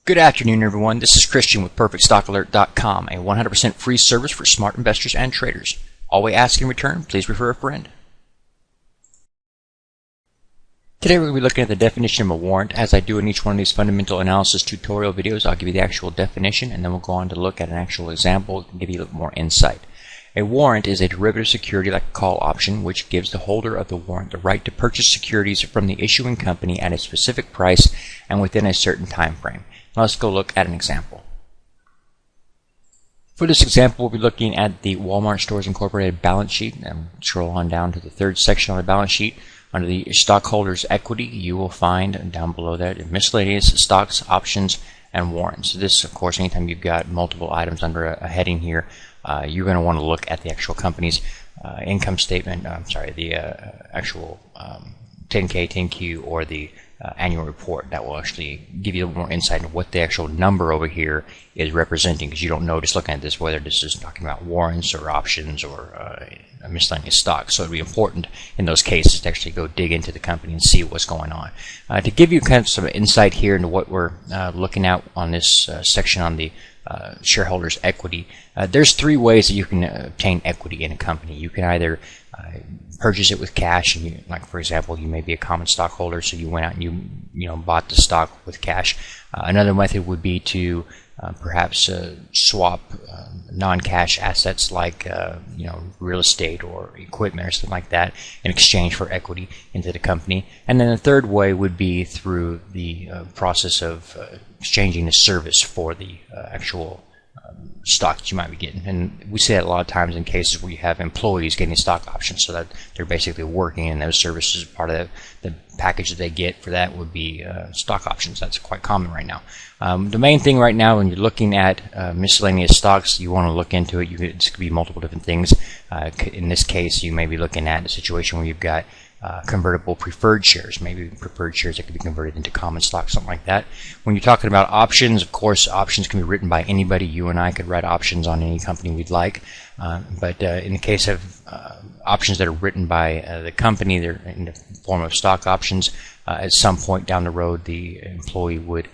Good afternoon, everyone. This is Christian with PerfectStockAlert.com, a 100% free service for smart investors and traders. All we ask in return, please refer a friend. Today we're going to be looking at the definition of a warrant. As I do in each one of these fundamental analysis tutorial videos, I'll give you the actual definition, and then we'll go on to look at an actual example and give you a little more insight. A warrant is a derivative security like a call option, which gives the holder of the warrant the right to purchase securities from the issuing company at a specific price and within a certain time frame. Now let's go look at an example. For this example, we'll be looking at the Walmart Stores Incorporated balance sheet, and scroll on down to the third section on the balance sheet. Under the stockholders' equity, you will find down below that miscellaneous stocks, options, and warrants. This, of course, anytime you've got multiple items under a heading here, you're going to want to look at the actual company's income statement, the actual 10K, 10Q, or the annual report. That will actually give you a little more insight into what the actual number over here is representing, because you don't know just looking at this whether this is talking about warrants or options or miscellaneous stocks. So it would be important in those cases to actually go dig into the company and see what's going on. To give you kind of some insight here into what we're looking at on this section on the shareholders' equity, there's three ways that you can obtain equity in a company. You can either purchase it with cash, and like for example, you may be a common stockholder, so you went out and you bought the stock with cash. Another method would be to perhaps swap non-cash assets like real estate or equipment or something like that in exchange for equity into the company. And then the third way would be through the process of exchanging the service for the actual stock that you might be getting. And we see that a lot of times in cases where you have employees getting stock options, so that they're basically working, and those services, part of the package that they get for that would be stock options. That's quite common right now. The main thing right now when you're looking at miscellaneous stocks, you want to look into it. This could be multiple different things. In this case, you may be looking at a situation where you've got convertible preferred shares, maybe preferred shares that could be converted into common stock, something like that. When you're talking about options, of course, options can be written by anybody. You and I could write options on any company we'd like. But in the case of options that are written by the company, they're in the form of stock options. At some point down the road, the employee would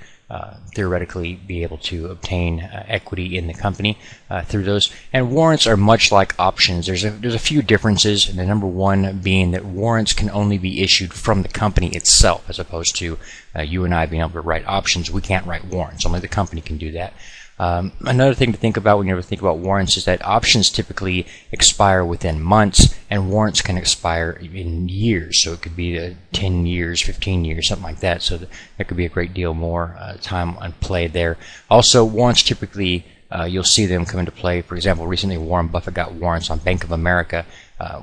theoretically be able to obtain equity in the company through those. And warrants are much like options. There's a few differences, and the number one being that warrants can only be issued from the company itself, as opposed to you and I being able to write options. We can't write warrants. Only the company can do that. Another thing to think about when you ever think about warrants is that options typically expire within months, and warrants can expire in years. So it could be 10 years, 15 years, something like that. So there could be a great deal more time on play there. Also, warrants typically, you'll see them come into play. For example, recently Warren Buffett got warrants on Bank of America.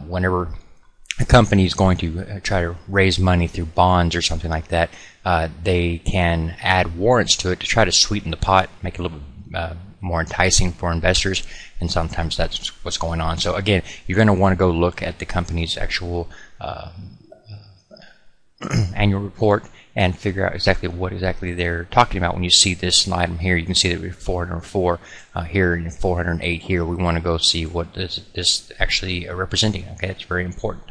Whenever a company is going to try to raise money through bonds or something like that, they can add warrants to it to try to sweeten the pot, make it a little bit more enticing for investors, and sometimes that's what's going on. So again, you're going to want to go look at the company's actual annual report and figure out exactly what they're talking about. When you see this item here, you can see that we're 404 here and 408 here. We want to go see what this actually representing. Okay, that's very important.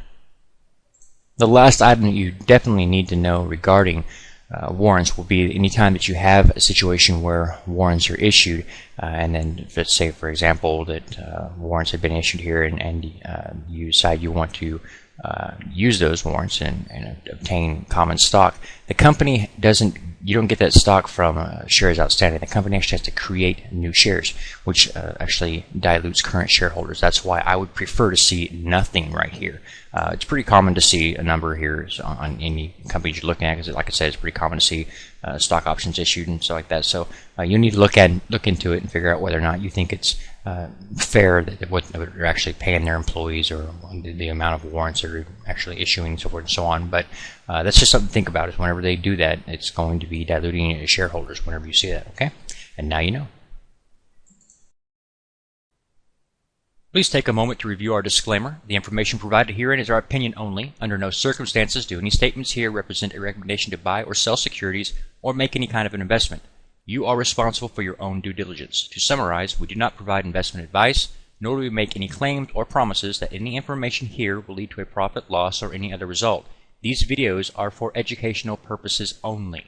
The last item that you definitely need to know regarding warrants will be anytime that you have a situation where warrants are issued, and then let's say, for example, that warrants have been issued here, and you decide you want to use those warrants and obtain common stock. The company you don't get that stock from shares outstanding. The company actually has to create new shares, which actually dilutes current shareholders. That's why I would prefer to see nothing right here. It's pretty common to see a number here on any companies you're looking at, because like I said, it's pretty common to see stock options issued and stuff like that. So you need to look into it and figure out whether or not you think it's fair that what they're actually paying their employees, or the amount of warrants they're actually issuing, and so forth and so on. But that's just something to think about, is whenever they do that, it's going to be diluting shareholders whenever you see that. Okay, and now you know. Please take a moment to review our disclaimer. The information provided herein is our opinion only. Under no circumstances do any statements here represent a recommendation to buy or sell securities or make any kind of an investment. You are responsible for your own due diligence. To summarize, we do not provide investment advice, nor do we make any claims or promises that any information here will lead to a profit, loss, or any other result. These videos are for educational purposes only.